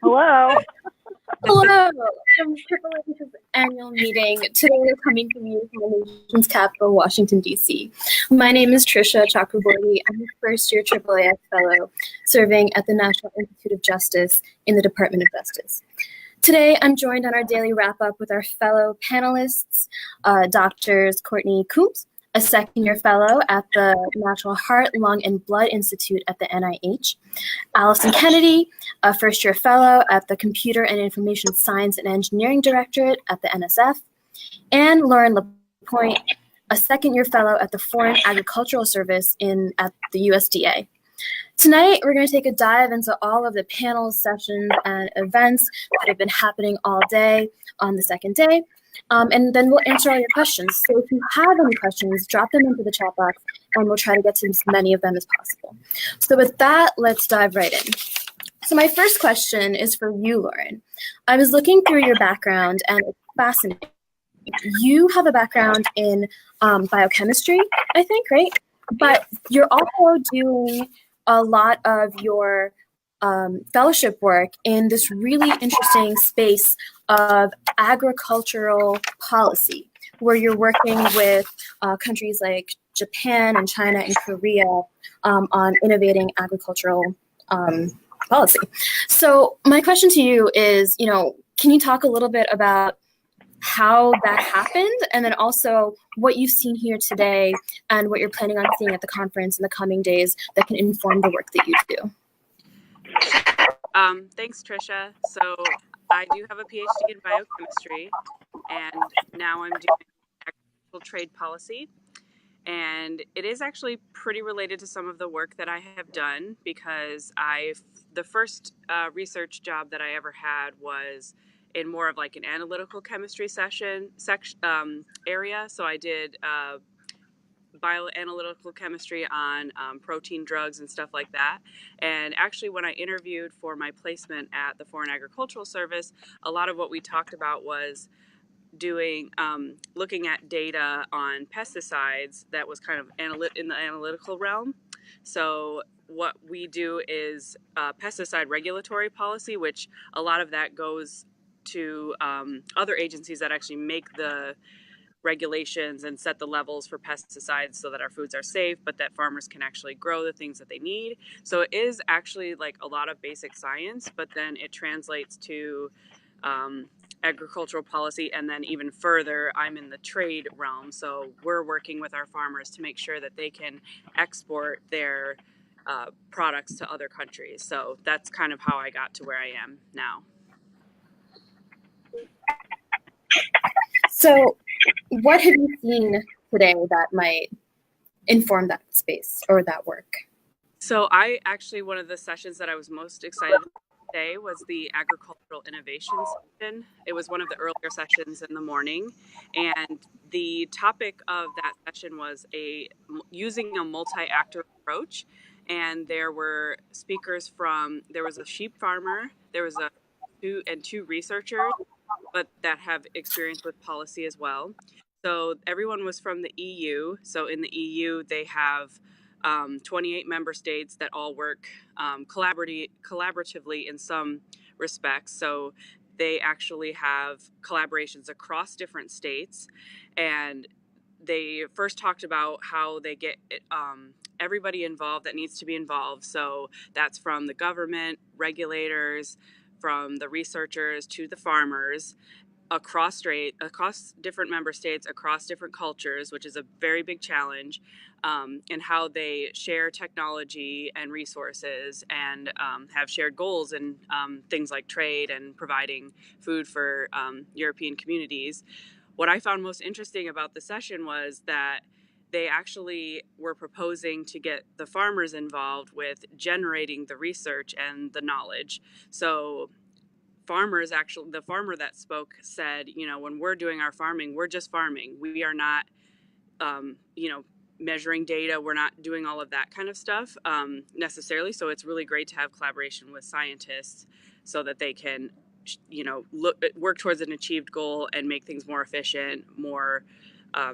Hello. Hello, from AAAS annual meeting. Today we're coming to you from the nation's capital, Washington, D.C. My name is Trisha Chakraborty. I'm a first-year AAAS fellow serving at the National Institute of Justice in the Department of Justice. Today, I'm joined on our daily wrap-up with our fellow panelists, Doctors Courtney Coombs, a second-year fellow at the National Heart, Lung, and Blood Institute at the NIH, Allison Kennedy, a first-year fellow at the Computer and Information Science and Engineering Directorate at the NSF, and Lauren LaPointe, a second-year fellow at the Foreign Agricultural Service at the USDA. Tonight, we're going to take a dive into all of the panels, sessions, and events that have been happening all day on the second day. And then we'll answer all your questions. So if you have any questions, drop them into the chat box, and we'll try to get to as many of them as possible. So with that, let's dive right in. So my first question is for you, Lauren. I was looking through your background, and it's fascinating. You have a background in biochemistry, I think, right? But you're also doing a lot of your fellowship work in this really interesting space of agricultural policy, where you're working with countries like Japan and China and Korea on innovating agricultural policy. So my question to you is, can you talk a little bit about how that happened, and then also what you've seen here today and what you're planning on seeing at the conference in the coming days that can inform the work that you do? Thanks, Trisha. So I do have a PhD in biochemistry, and now I'm doing agricultural trade policy. And it is actually pretty related to some of the work that I have done, because the first research job that I ever had was in more of like an analytical chemistry area. So I did bioanalytical chemistry on protein drugs and stuff like that. And actually, when I interviewed for my placement at the Foreign Agricultural Service, a lot of what we talked about was doing looking at data on pesticides that was kind of in the analytical realm. So what we do is pesticide regulatory policy, which a lot of that goes to other agencies that actually make the regulations and set the levels for pesticides so that our foods are safe, but that farmers can actually grow the things that they need. So it is actually like a lot of basic science, but then it translates to agricultural policy. And then even further, I'm in the trade realm. So we're working with our farmers to make sure that they can export their products to other countries. So that's kind of how I got to where I am now. So what have you seen today that might inform that space or that work? So one of the sessions that I was most excited about today was the agricultural innovation session. It was one of the earlier sessions in the morning, and the topic of that session was using a multi-actor approach. And there were speakers there was a sheep farmer, there was two researchers, but that have experience with policy as well. So everyone was from the EU. So in the EU, they have 28 member states that all work collaboratively in some respects. So they actually have collaborations across different states. And they first talked about how they get everybody involved that needs to be involved. So that's from the government, regulators, from the researchers to the farmers, across different member states, across different cultures, which is a very big challenge, and how they share technology and resources and have shared goals in things like trade and providing food for European communities. What I found most interesting about the session was that they actually were proposing to get the farmers involved with generating the research and the knowledge. So the farmer that spoke said, when we're doing our farming, we're just farming. We are not, measuring data. We're not doing all of that kind of stuff necessarily. So it's really great to have collaboration with scientists so that they can, work towards an achieved goal and make things more efficient, more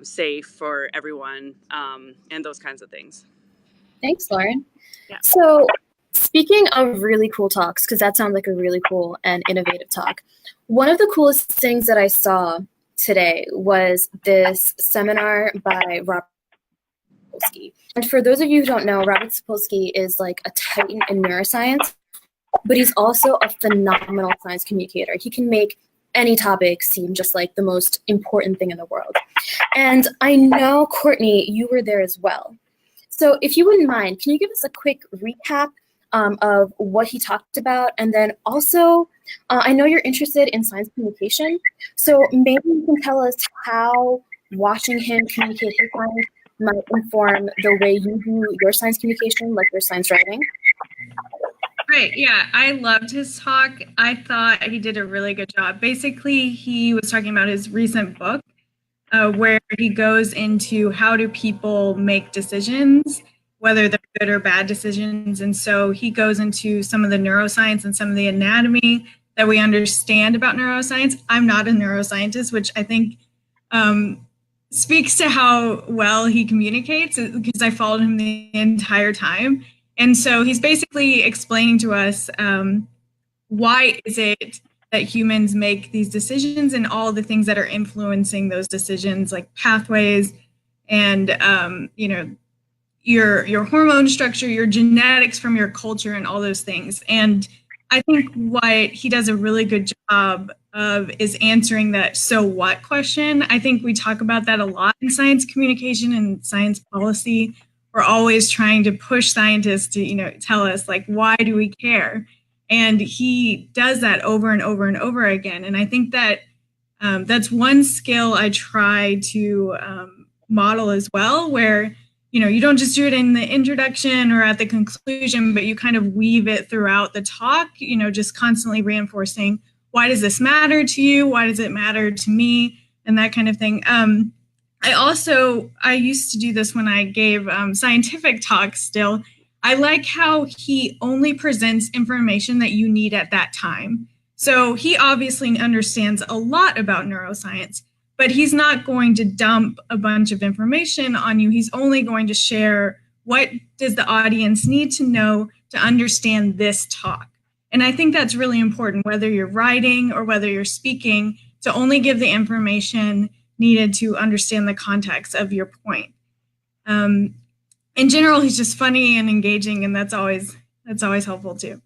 safe for everyone, and those kinds of things. Thanks, Lauren. Yeah. So Speaking of really cool talks, because that sounds like a really cool and innovative talk, one of the coolest things that I saw today was this seminar by Robert Sapolsky. And for those of you who don't know, Robert Sapolsky is like a titan in neuroscience, but he's also a phenomenal science communicator. He can make any topic seem just like the most important thing in the world. And I know, Courtney, you were there as well. So if you wouldn't mind, can you give us a quick recap of what he talked about? And then also, I know you're interested in science communication, so maybe you can tell us how watching him communicate his science might inform the way you do your science communication, like your science writing. Right, yeah, I loved his talk. I thought he did a really good job. Basically, he was talking about his recent book, where he goes into how do people make decisions, whether they're good or bad decisions. And so he goes into some of the neuroscience and some of the anatomy that we understand about neuroscience. I'm not a neuroscientist, which I think speaks to how well he communicates, because I followed him the entire time. And so he's basically explaining to us why is it that humans make these decisions and all the things that are influencing those decisions, like pathways and your hormone structure, your genetics from your culture, and all those things. And I think what he does a really good job of is answering that "so what" question. I think we talk about that a lot in science communication and science policy. We're always trying to push scientists to, tell us, like, why do we care? And he does that over and over and over again. And I think that that's one skill I try to model as well, where, you don't just do it in the introduction or at the conclusion, but you kind of weave it throughout the talk, just constantly reinforcing, why does this matter to you? Why does it matter to me? And that kind of thing. I used to do this when I gave scientific talks still. I like how he only presents information that you need at that time. So he obviously understands a lot about neuroscience, but he's not going to dump a bunch of information on you. He's only going to share what does the audience need to know to understand this talk. And I think that's really important, whether you're writing or whether you're speaking, to only give the information needed to understand the context of your point. In general, he's just funny and engaging, and that's always helpful too.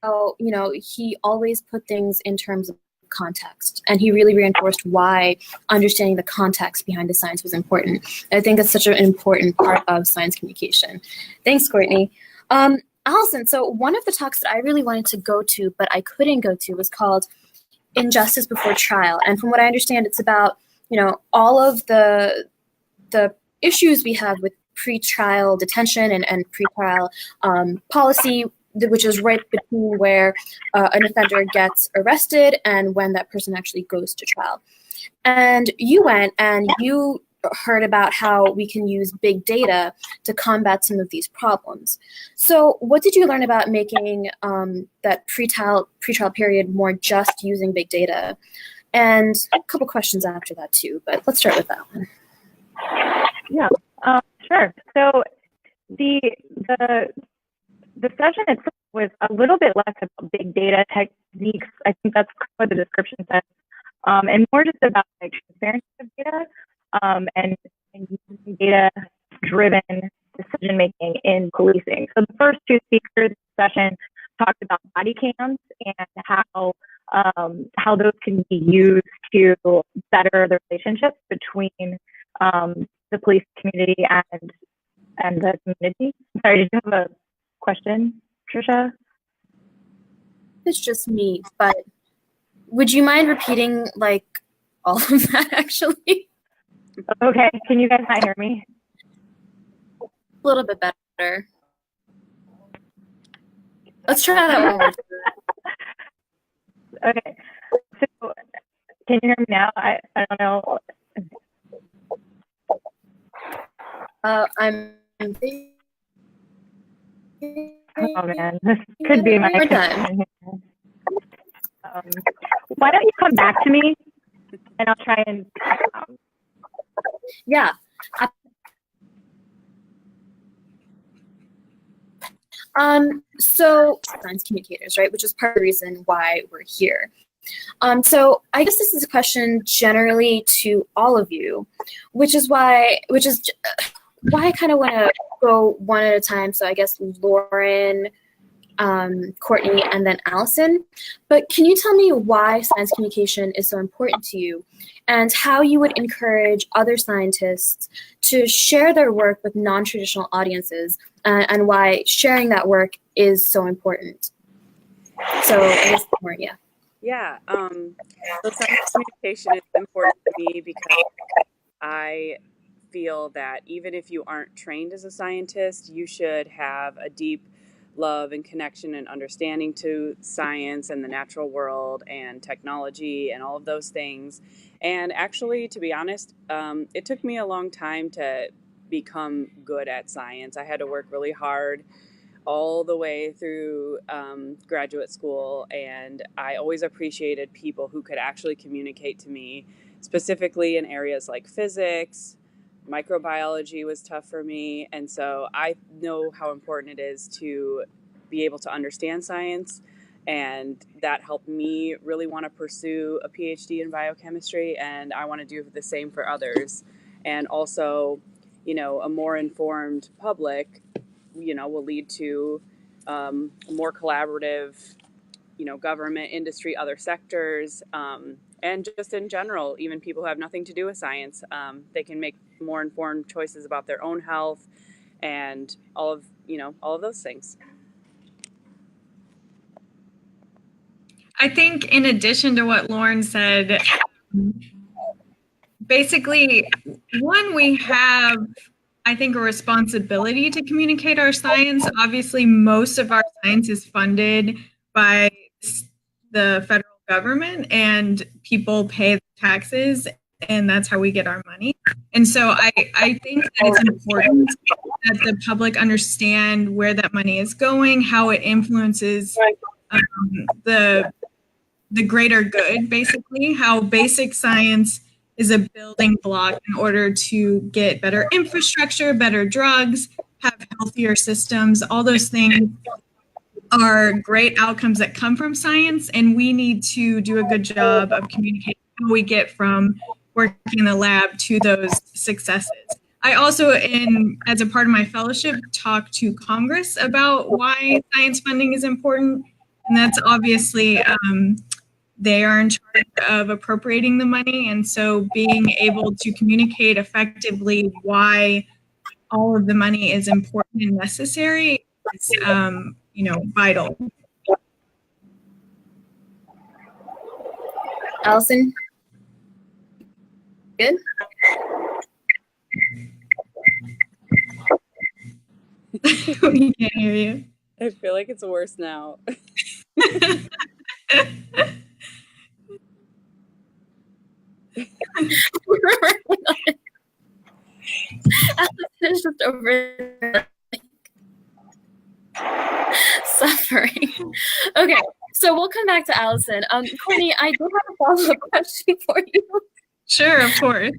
So, he always put things in terms of context, and he really reinforced why understanding the context behind the science was important. And I think that's such an important part of science communication. Thanks, Courtney. Allison, so one of the talks that I really wanted to go to, but I couldn't go to, was called Injustice Before Trial. And from what I understand, it's about, all of the issues we have with pretrial detention and pretrial policy, which is right between where an offender gets arrested and when that person actually goes to trial. And you went and you heard about how we can use big data to combat some of these problems. So what did you learn about making that pretrial period more just using big data? And a couple questions after that too, but let's start with that one. Yeah, sure. So the session itself was a little bit less about big data techniques. I think that's what the description says, and more just about like transparency of data and using data-driven decision-making in policing. So the first two speakers in the session talked about body cams and how those can be used to better the relationships between the police community and the community. Sorry, did you have a question, Trisha? It's just me, but would you mind repeating like all of that actually? Okay, can you guys not hear me? A little bit better. Let's try that one more time. Okay, so can you hear me now? I don't know. I'm Oh man, this could be my connection here. Why don't you come back to me and I'll try and yeah. So science communicators, right, which is part of the reason why we're here. So I guess this is a question generally to all of you, which is why I kind of want to go one at a time. So I guess Lauren, Courtney, and then Allison. But can you tell me why science communication is so important to you, and how you would encourage other scientists to share their work with non-traditional audiences, and why sharing that work is so important? So I guess Lauren, yeah. Yeah, so science communication is important to me because I feel that even if you aren't trained as a scientist, you should have a deep love and connection and understanding to science and the natural world and technology and all of those things. And actually, to be honest, it took me a long time to become good at science. I had to work really hard all the way through graduate school, and I always appreciated people who could actually communicate to me, specifically in areas like physics. Microbiology was tough for me, and so I know how important it is to be able to understand science, and that helped me really want to pursue a PhD in biochemistry, and I want to do the same for others. And also, a more informed public will lead to more collaborative, government, industry, other sectors, and just in general, even people who have nothing to do with science, they can make more informed choices about their own health and all of those things. I think in addition to what Lauren said, basically, one, we have, I think, a responsibility to communicate our science. Obviously, most of our science is funded by the federal government, and people pay taxes, and that's how we get our money. And so I think that it's important that the public understand where that money is going, how it influences the greater good, basically, how basic science is a building block in order to get better infrastructure, better drugs, have healthier systems. All those things are great outcomes that come from science, and we need to do a good job of communicating how we get from working in the lab to those successes. I also, as a part of my fellowship, talk to Congress about why science funding is important, and that's obviously they are in charge of appropriating the money, and so being able to communicate effectively why all of the money is important and necessary is, vital. Allison? Good? We can't hear you. I feel like it's worse now. It's just over suffering. Okay, so we'll come back to Allison. Courtney, I do have a follow-up question for you. Sure, of course.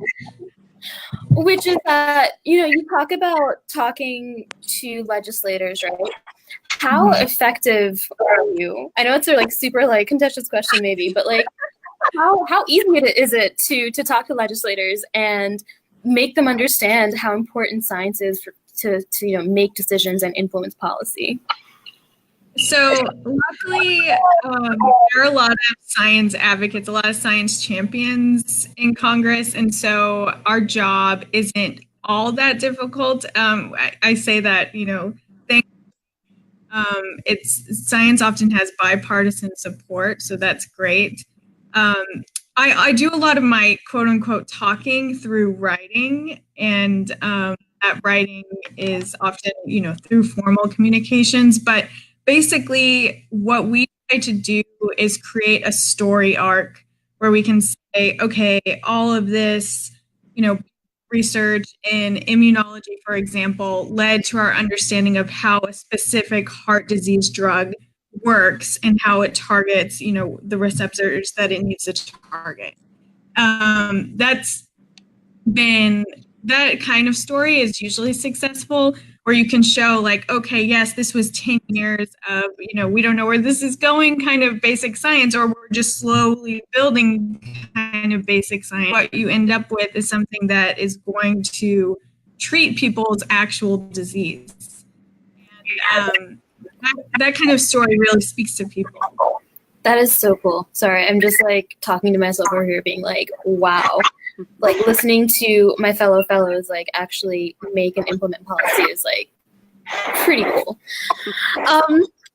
Which is that, you talk about talking to legislators, right? How effective are you? I know it's a super contentious question maybe, but how easy is it to talk to legislators and make them understand how important science is to make decisions and influence policy? So luckily, there are a lot of science advocates, a lot of science champions in Congress, and so our job isn't all that difficult. I say that, it's science often has bipartisan support, so that's great. I do a lot of my quote unquote talking through writing, and that writing is often, through formal communications. But basically, what we try to do is create a story arc where we can say, okay, all of this, research in immunology, for example, led to our understanding of how a specific heart disease drug works and how it targets, the receptors that it needs to target. That kind of story is usually successful. where you can show like, okay, yes, this was 10 years of, we don't know where this is going kind of basic science, or we're just slowly building kind of basic science. What you end up with is something that is going to treat people's actual disease. And that kind of story really speaks to people. That is so cool. Sorry, I'm just like talking to myself over here being like, wow. Like listening to my fellows like actually make and implement policy is like pretty cool.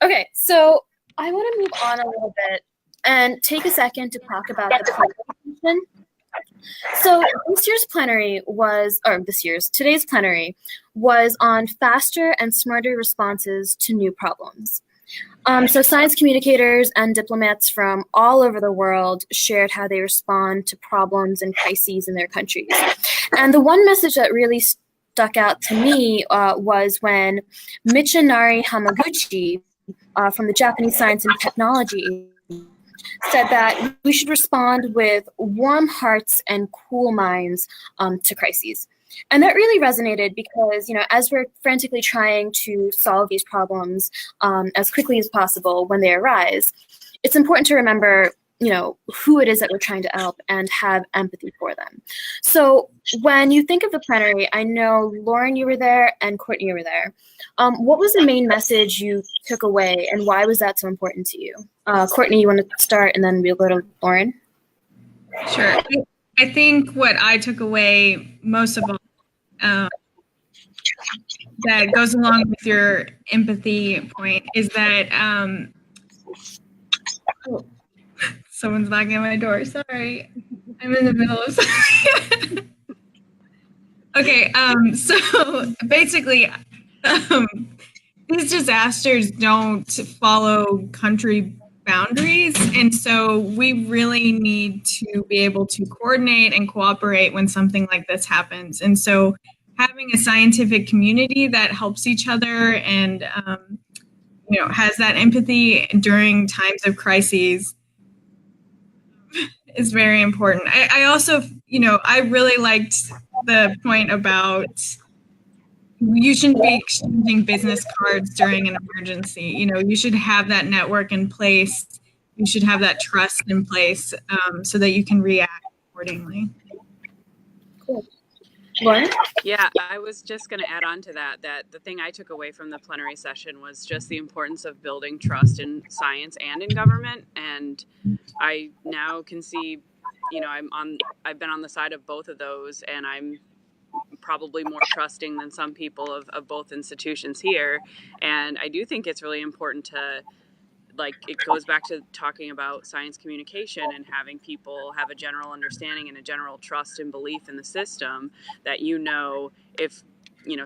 Okay, so I want to move on a little bit and take a second to talk about the plenary session. So today's plenary was on faster and smarter responses to new problems. So science communicators and diplomats from all over the world shared how they respond to problems and crises in their countries. And the one message that really stuck out to me was when Michinari Hamaguchi from the Japanese Science and Technology said that we should respond with warm hearts and cool minds to crises. And that really resonated because, as we're frantically trying to solve these problems as quickly as possible when they arise, it's important to remember, who it is that we're trying to help and have empathy for them. So when you think of the plenary, I know, Lauren, you were there and Courtney, you were there. What was the main message you took away and why was that so important to you? Courtney, you want to start and then we'll go to Lauren? Sure. I think what I took away most of all, that goes along with your empathy point, is that someone's knocking on my door. Sorry, I'm in the middle of something. Okay, so basically, these disasters don't follow country boundaries, and so we really need to be able to coordinate and cooperate when something like this happens. And so having a scientific community that helps each other and has that empathy during times of crises is very important. I also, I really liked the point about you shouldn't be exchanging business cards during an emergency. You should have that network in place. You should have that trust in place so that you can react accordingly. Cool. Lauren? Yeah, I was just going to add on to that the thing I took away from the plenary session was just the importance of building trust in science and in government. And I now can see, I've been on the side of both of those, and I'm probably more trusting than some people of both institutions here. And I do think it's really important to, it goes back to talking about science communication and having people have a general understanding and a general trust and belief in the system that, if,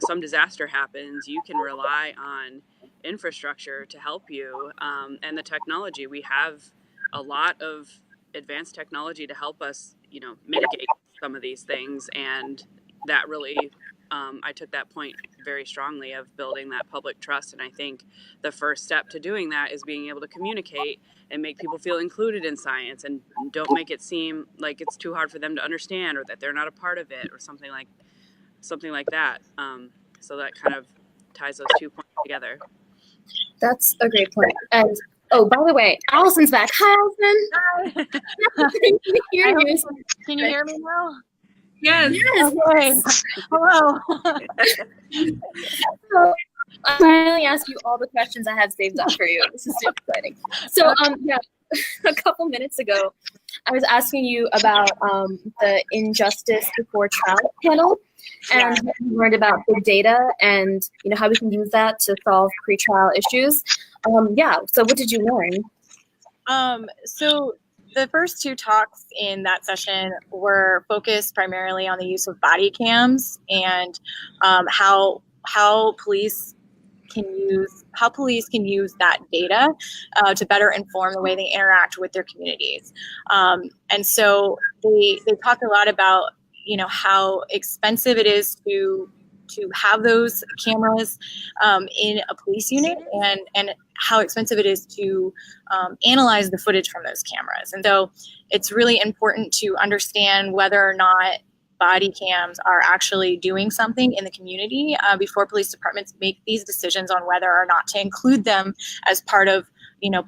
some disaster happens, you can rely on infrastructure to help you and the technology. We have a lot of advanced technology to help us, mitigate some of these things. And that really, I took that point very strongly of building that public trust. And I think the first step to doing that is being able to communicate and make people feel included in science and don't make it seem like it's too hard for them to understand or that they're not a part of it or something like that. So that kind of ties those 2 points together. That's a great point. And oh, by the way, Allison's back. Hi, Allison. Hi. Can you hear me now? Yes. Okay. Hello. So I'll finally ask you all the questions I have saved up for you. This is super exciting. So a couple minutes ago, I was asking you about the Injustice Before Trial panel, and we learned about big data and how we can use that to solve pretrial issues. So what did you learn? So the first two talks in that session were focused primarily on the use of body cams and how police can use that data to better inform the way they interact with their communities. And so they talked a lot about how expensive it is to have those cameras in a police unit and how expensive it is to analyze the footage from those cameras. And so it's really important to understand whether or not body cams are actually doing something in the community before police departments make these decisions on whether or not to include them as part of,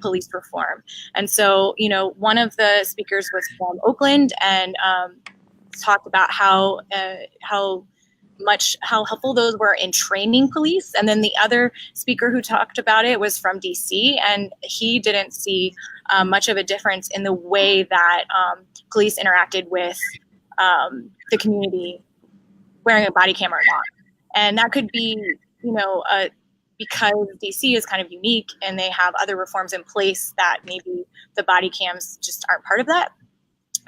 police reform. And so, one of the speakers was from Oakland and talked about how helpful those were in training police. And then the other speaker who talked about it was from DC, and he didn't see much of a difference in the way that police interacted with the community wearing a body cam or not. And that could be, because DC is kind of unique and they have other reforms in place that maybe the body cams just aren't part of that.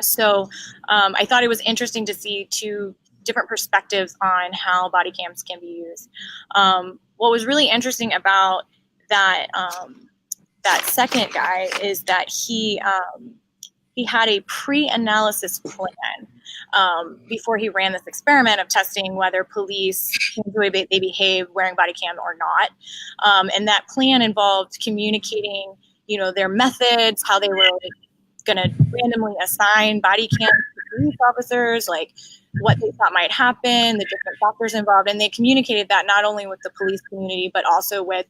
So I thought it was interesting to see two different perspectives on how body cams can be used. What was really interesting about that that second guy is that he had a pre-analysis plan before he ran this experiment of testing whether police changed the way they behave wearing body cam or not. And that plan involved communicating, their methods, how they were going to randomly assign body cams to police officers, like what they thought might happen, the different factors involved. And they communicated that not only with the police community, but also with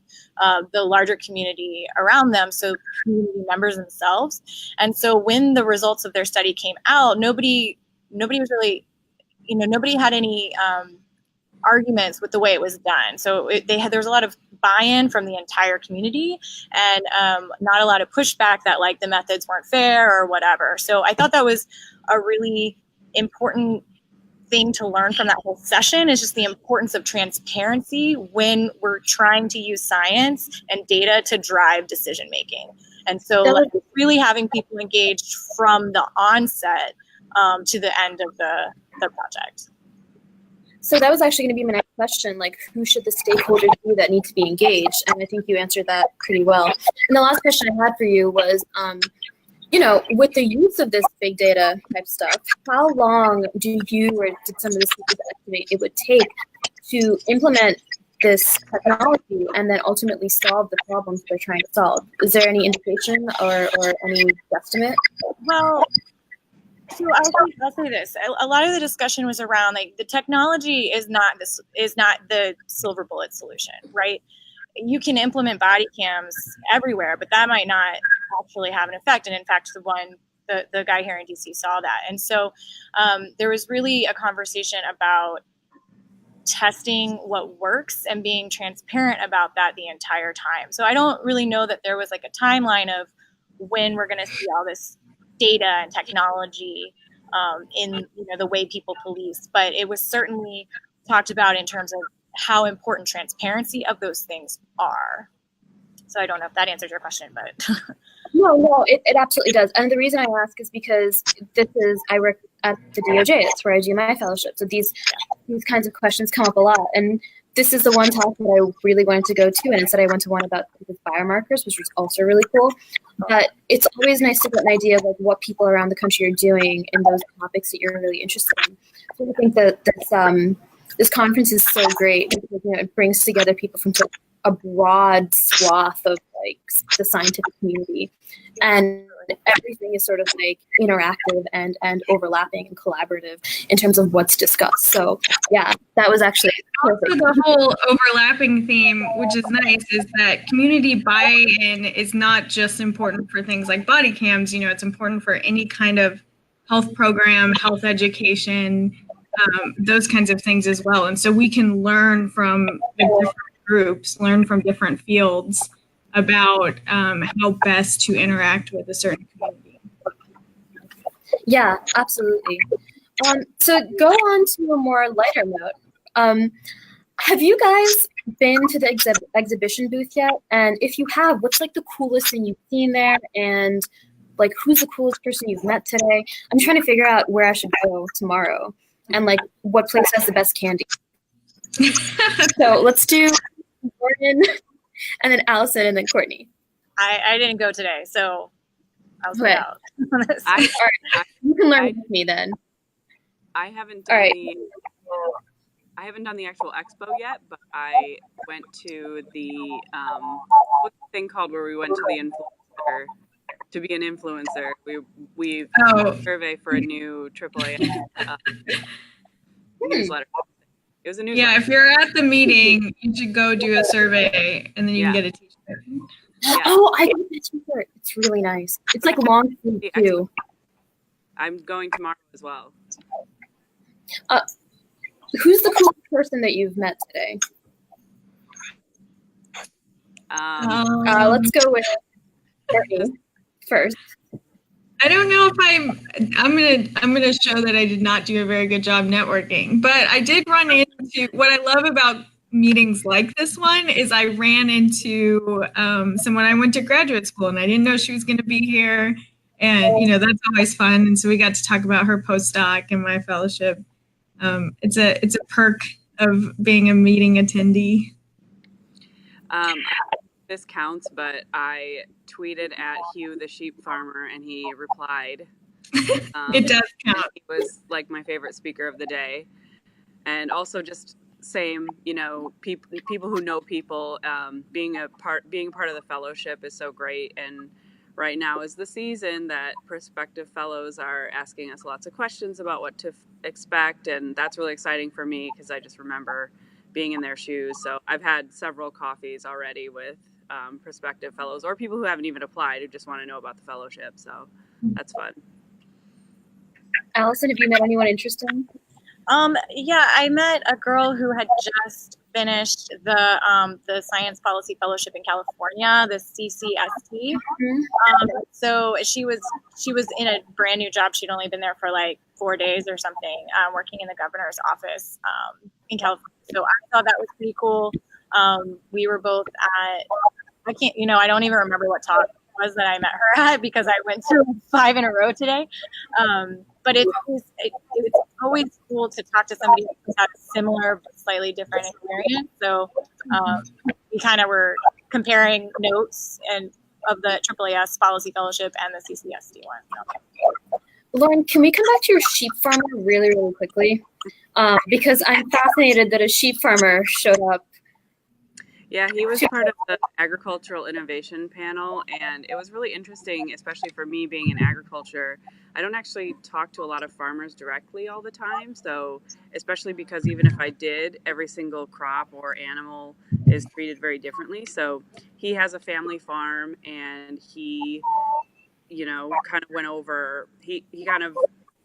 the larger community around them, so community members themselves. And so when the results of their study came out, nobody was really, nobody had any arguments with the way it was done. So there was a lot of buy-in from the entire community, and not a lot of pushback that like the methods weren't fair or whatever. So I thought that was a really important thing to learn from that whole session, is just the importance of transparency when we're trying to use science and data to drive decision making. And so really having people engaged from the onset to the end of the project. So that was actually going to be my next question, like who should the stakeholders be that need to be engaged? And I think you answered that pretty well. And the last question I had for you was, with the use of this big data type stuff, how long do you or did some of the speakers estimate it would take to implement this technology and then ultimately solve the problems they're trying to solve? Is there any indication or any guesstimate? Well, so I'll say this. A lot of the discussion was around like the technology is not the silver bullet solution, right? You can implement body cams everywhere, but that might not actually have an effect. And in fact, the guy here in DC saw that. And so there was really a conversation about testing what works and being transparent about that the entire time. So I don't really know that there was like a timeline of when we're going to see all this data and technology in the way people police, but it was certainly talked about in terms of how important transparency of those things are. So I don't know if that answers your question, but no, it absolutely does. And the reason I ask is because I work at the DOJ. That's where I do my fellowship. So these kinds of questions come up a lot. And this is the one talk that I really wanted to go to, and instead I went to one about biomarkers, which was also really cool. But it's always nice to get an idea of like what people around the country are doing in those topics that you're really interested in. So I think that this conference is so great because it brings together people from such a broad swath of like the scientific community, and everything is sort of like interactive and overlapping and collaborative in terms of what's discussed. So yeah, that was actually perfect. Also, the whole overlapping theme, which is nice, is that community buy-in is not just important for things like body cams. It's important for any kind of health program, health education, those kinds of things as well. And so we can learn from different groups, learn from different fields about how best to interact with a certain community. Yeah, absolutely. So go on to a more lighter note. Have you guys been to the exhibition booth yet? And if you have, what's like the coolest thing you've seen there? And like, who's the coolest person you've met today? I'm trying to figure out where I should go tomorrow and like what place has the best candy. So let's do Gordon and then Allison and then Courtney. I didn't go today, so I'll put out. All right. You can learn with me then. I haven't done I haven't done the actual expo yet, but I went to the what's the thing called where we went to the influencer to be an influencer. We've done a survey for a new AAAS newsletter. It was a newsletter. Yeah, if you're at the meeting, you should go do a survey, and then you can get a t-shirt. Yeah. Oh, I got that t-shirt. It's really nice. It's like long sleeve too. I'm going tomorrow as well. Who's the coolest person that you've met today? Let's go with Courtney first. I don't know if I'm gonna show that I did not do a very good job networking, but I did run into what I love about meetings like this one is I ran into someone I went to graduate school and I didn't know she was going to be here, and that's always fun. And so we got to talk about her postdoc and my fellowship. It's a perk of being a meeting attendee. This counts, but I tweeted at Hugh the sheep farmer and he replied. It does count. He was like my favorite speaker of the day. And also just same, people who know people, being part of the fellowship is so great. And right now is the season that prospective fellows are asking us lots of questions about what to expect. And that's really exciting for me because I just remember being in their shoes. So I've had several coffees already with prospective fellows or people who haven't even applied who just want to know about the fellowship. So that's fun. Allison, have you met anyone interesting? Yeah, I met a girl who had just finished the Science Policy Fellowship in California, the CCST. So she was in a brand new job. She'd only been there for like 4 days or something, working in the governor's office in California. So I thought that was pretty cool. We were both at, I don't even remember what talk it was that I met her at because I went through 5 in a row today. But it's always cool to talk to somebody who's had a similar but slightly different experience. So we kind of were comparing notes and of the AAAS Policy Fellowship and the CCSD one. So. Lauren, can we come back to your sheep farmer really, really quickly? Because I'm fascinated that a sheep farmer showed up. Yeah, he was part of the agricultural innovation panel, and it was really interesting, especially for me being in agriculture. I don't actually talk to a lot of farmers directly all the time, so especially because even if I did, every single crop or animal is treated very differently. So he has a family farm, and he, kind of went over, he kind of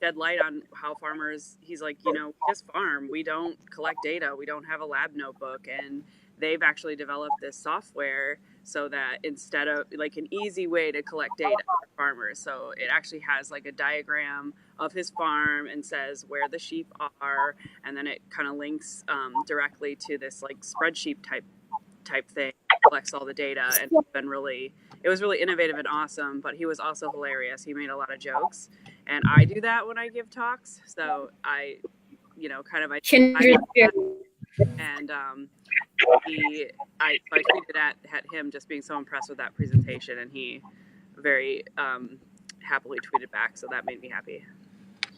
shed light on how farmers, he's like, we just farm, we don't collect data, we don't have a lab notebook, and they've actually developed this software so that instead of like an easy way to collect data for farmers. So it actually has like a diagram of his farm and says where the sheep are. And then it kind of links directly to this like spreadsheet type thing, collects all the data. And it was really innovative and awesome, but he was also hilarious. He made a lot of jokes. And I do that when I give talks. So I and I tweeted at him just being so impressed with that presentation, and he very happily tweeted back, so that made me happy.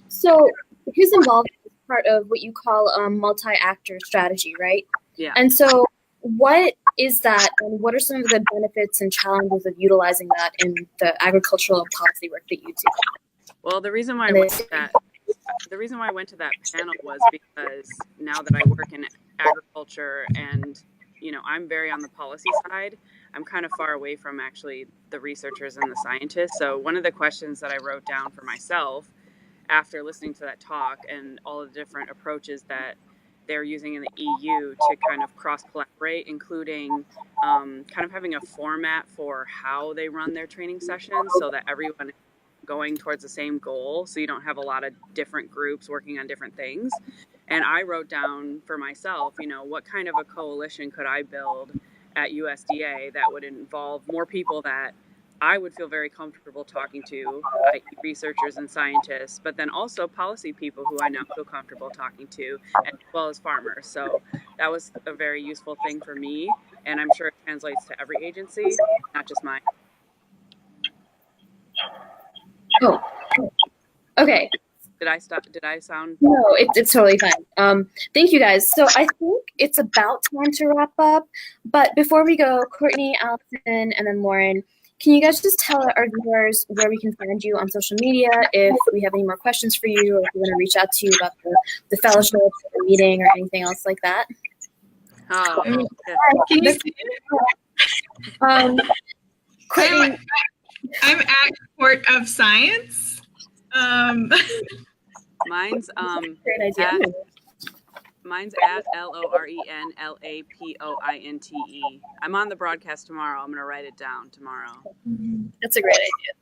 So his involvement is part of what you call multi-actor strategy, right? Yeah. And so what is that, and what are some of the benefits and challenges of utilizing that in the agricultural policy work that you do? Well, the reason why I went to that panel was because now that I work in agriculture and I'm very on the policy side, I'm kind of far away from actually the researchers and the scientists. So one of the questions that I wrote down for myself after listening to that talk and all of the different approaches that they're using in the EU to kind of cross collaborate, including kind of having a format for how they run their training sessions so that everyone is going towards the same goal, so you don't have a lot of different groups working on different things. And I wrote down for myself, what kind of a coalition could I build at USDA that would involve more people that I would feel very comfortable talking to, like researchers and scientists, but then also policy people who I now feel comfortable talking to, as well as farmers. So that was a very useful thing for me, and I'm sure it translates to every agency, not just mine. Oh, okay. Did I stop? Did I sound? No, it's totally fine. Thank you guys. So I think it's about time to wrap up. But before we go, Courtney, Allison, and then Lauren, Can you guys just tell our viewers where we can find you on social media if we have any more questions for you, or if we want to reach out to you about the fellowship or the meeting or anything else like that? Oh, yeah. Can you see it? Courtney, I'm at Court of Science. Mine's great idea. mine's at LORENLAPOINTE. I'm on the broadcast tomorrow. I'm gonna write it down tomorrow. That's a great idea.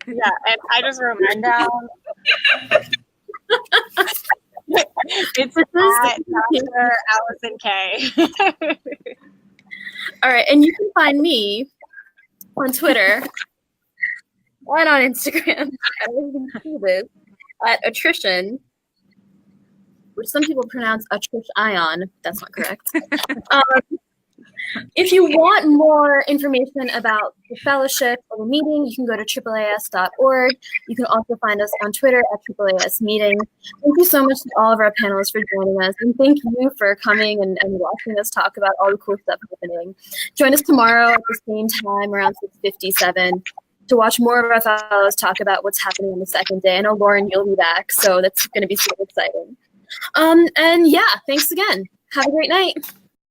Yeah, and I just wrote mine down. It's at Dr. Allison K. All right, and you can find me on Twitter and on Instagram at attrition, which some people pronounce Attrition. That's not correct. If you want more information about the fellowship or the meeting, you can go to AAAS.org. You can also find us on Twitter at AAAS Meeting. Thank you so much to all of our panelists for joining us, and thank you for coming and watching us talk about all the cool stuff happening. Join us tomorrow at the same time around 6:57 to watch more of our fellows talk about what's happening on the second day. I know, Lauren, you'll be back, so that's going to be super exciting. And yeah, thanks again. Have a great night.